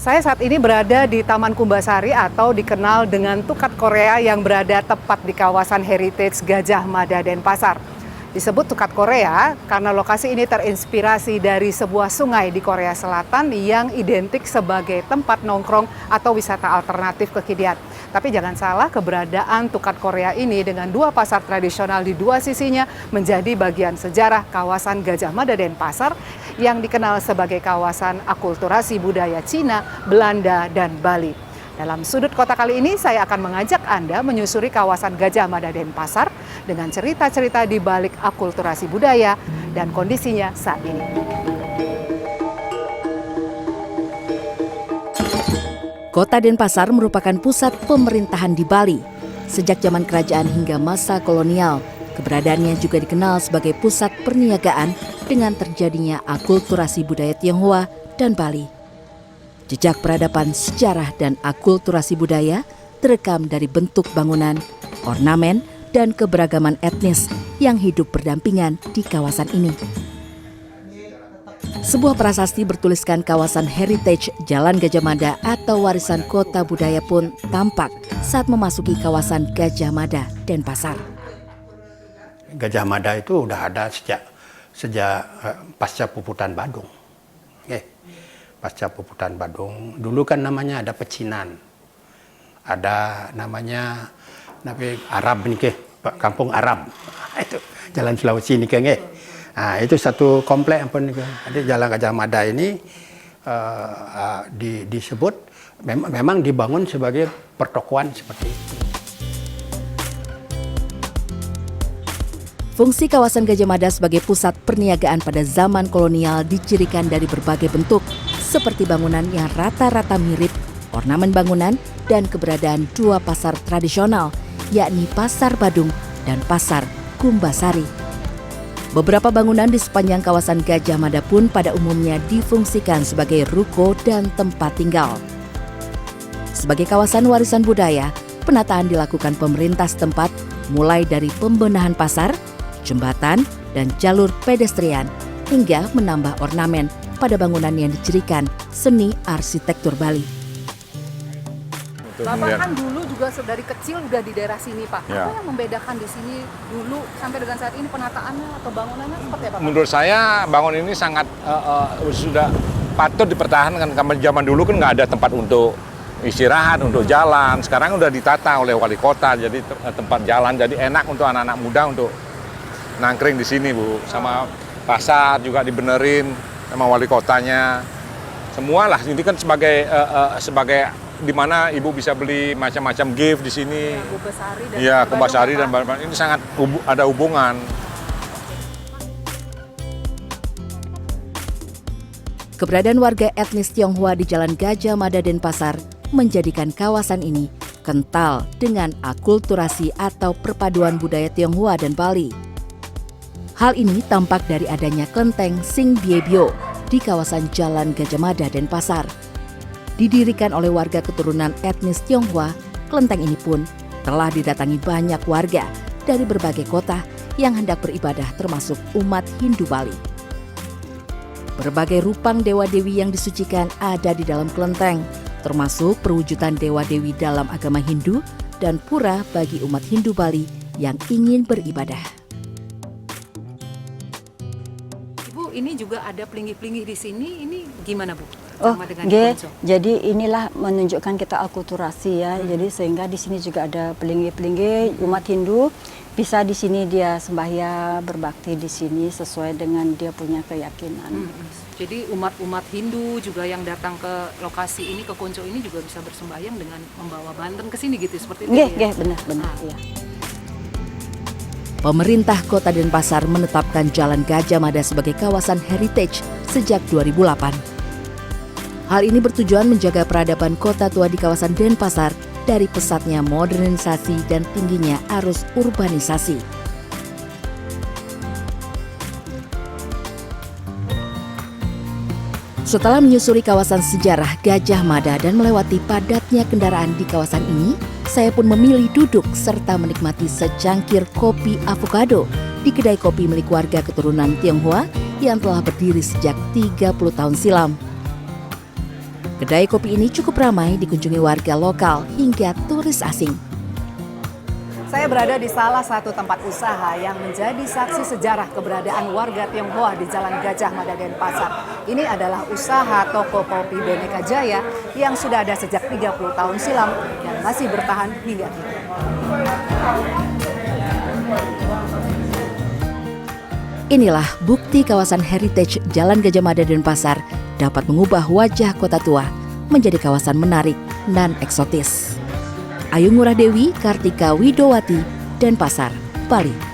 Saya saat ini berada di Taman Kumbasari atau dikenal dengan Tukat Korea yang berada tepat di kawasan Heritage Gajah Mada Denpasar. Disebut Tukat Korea karena lokasi ini terinspirasi dari sebuah sungai di Korea Selatan yang identik sebagai tempat nongkrong atau wisata alternatif kekinian. Tapi jangan salah, keberadaan Tukat Korea ini dengan dua pasar tradisional di dua sisinya menjadi bagian sejarah kawasan Gajah Mada Denpasar yang dikenal sebagai kawasan akulturasi budaya Cina, Belanda, dan Bali. Dalam sudut kota kali ini, saya akan mengajak Anda menyusuri kawasan Gajah Mada Denpasar dengan cerita-cerita di balik akulturasi budaya dan kondisinya saat ini. Kota Denpasar merupakan pusat pemerintahan di Bali. Sejak zaman kerajaan hingga masa kolonial, keberadaannya juga dikenal sebagai pusat perniagaan dengan terjadinya akulturasi budaya Tionghoa dan Bali. Jejak peradaban, sejarah, dan akulturasi budaya terekam dari bentuk bangunan, ornamen, dan keberagaman etnis yang hidup berdampingan di kawasan ini. Sebuah prasasti bertuliskan kawasan Heritage Jalan Gajah Mada atau warisan kota budaya pun tampak saat memasuki kawasan Gajah Mada Denpasar. Gajah Mada itu udah ada sejak pasca puputan Badung. Pasca puputan Badung, dulu kan namanya ada pecinan, ada namanya Arab nih, kampung Arab, itu Jalan Sulawesi nih kan, nah itu satu komplek apa nih, ada Jalan Gajah Mada ini disebut memang dibangun sebagai pertokoan seperti itu. Fungsi kawasan Gajah Mada sebagai pusat perniagaan pada zaman kolonial dicirikan dari berbagai bentuk, seperti bangunan yang rata-rata mirip, ornamen bangunan, dan keberadaan dua pasar tradisional, yakni Pasar Badung dan Pasar Kumbasari. Beberapa bangunan di sepanjang kawasan Gajah Mada pun pada umumnya difungsikan sebagai ruko dan tempat tinggal. Sebagai kawasan warisan budaya, penataan dilakukan pemerintah setempat mulai dari pembenahan pasar, jembatan, dan jalur pedestrian, hingga menambah ornamen pada bangunan yang dicirikan seni arsitektur Bali. Bapak kan dulu juga dari kecil udah di daerah sini, Pak. Ya. Apa yang membedakan di sini dulu sampai dengan saat ini penataannya atau bangunannya seperti apa, Pak? Menurut saya bangun ini sangat sudah patut dipertahankan. Karena zaman dulu kan nggak ada tempat untuk istirahat, untuk jalan. Sekarang udah ditata oleh wali kota, jadi tempat jalan, jadi enak untuk anak-anak muda untuk nangkring di sini, Bu. Sama pasar juga dibenerin sama wali kotanya. Semualah ini kan sebagai di mana ibu bisa beli macam-macam gift di sini. Iya, Kumbasari dan barang-barang ini sangat ada hubungan. Keberadaan warga etnis Tionghoa di Jalan Gajah Mada Denpasar menjadikan kawasan ini kental dengan akulturasi atau perpaduan budaya Tionghoa dan Bali. Hal ini tampak dari adanya kelenteng Sing Biebyo di kawasan Jalan Gajah Mada Denpasar. Didirikan oleh warga keturunan etnis Tionghoa, kelenteng ini pun telah didatangi banyak warga dari berbagai kota yang hendak beribadah termasuk umat Hindu Bali. Berbagai rupang dewa-dewi yang disucikan ada di dalam kelenteng, termasuk perwujudan dewa-dewi dalam agama Hindu dan pura bagi umat Hindu Bali yang ingin beribadah. Ibu, ini juga ada pelinggih-pelinggih di sini. Ini gimana, Bu? Oh, jadi inilah menunjukkan kita akulturasi ya. Jadi sehingga di sini juga ada pelinggih-pelinggih umat Hindu bisa di sini dia sembahyang berbakti di sini sesuai dengan dia punya keyakinan. Jadi umat-umat Hindu juga yang datang ke lokasi ini, ke Konco ini juga bisa bersembahyang dengan membawa banten ke sini gitu, seperti itu ya? Benar. Ya. Pemerintah Kota Denpasar menetapkan Jalan Gajah Mada sebagai kawasan heritage sejak 2008. Hal ini bertujuan menjaga peradaban kota tua di kawasan Denpasar dari pesatnya modernisasi dan tingginya arus urbanisasi. Setelah menyusuri kawasan sejarah Gajah Mada dan melewati padatnya kendaraan di kawasan ini, saya pun memilih duduk serta menikmati secangkir kopi avocado di kedai kopi milik warga keturunan Tionghoa yang telah berdiri sejak 30 tahun silam. Kedai kopi ini cukup ramai dikunjungi warga lokal hingga turis asing. Saya berada di salah satu tempat usaha yang menjadi saksi sejarah keberadaan warga Tionghoa di Jalan Gajah Mada Denpasar. Ini adalah usaha toko kopi Bhinneka Jaya yang sudah ada sejak 30 tahun silam dan masih bertahan hingga kini. Inilah bukti kawasan heritage Jalan Gajah Mada Denpasar dapat mengubah wajah kota tua menjadi kawasan menarik dan eksotis. Ayu Ngurah Dewi, Kartika Widowati, Denpasar, Bali.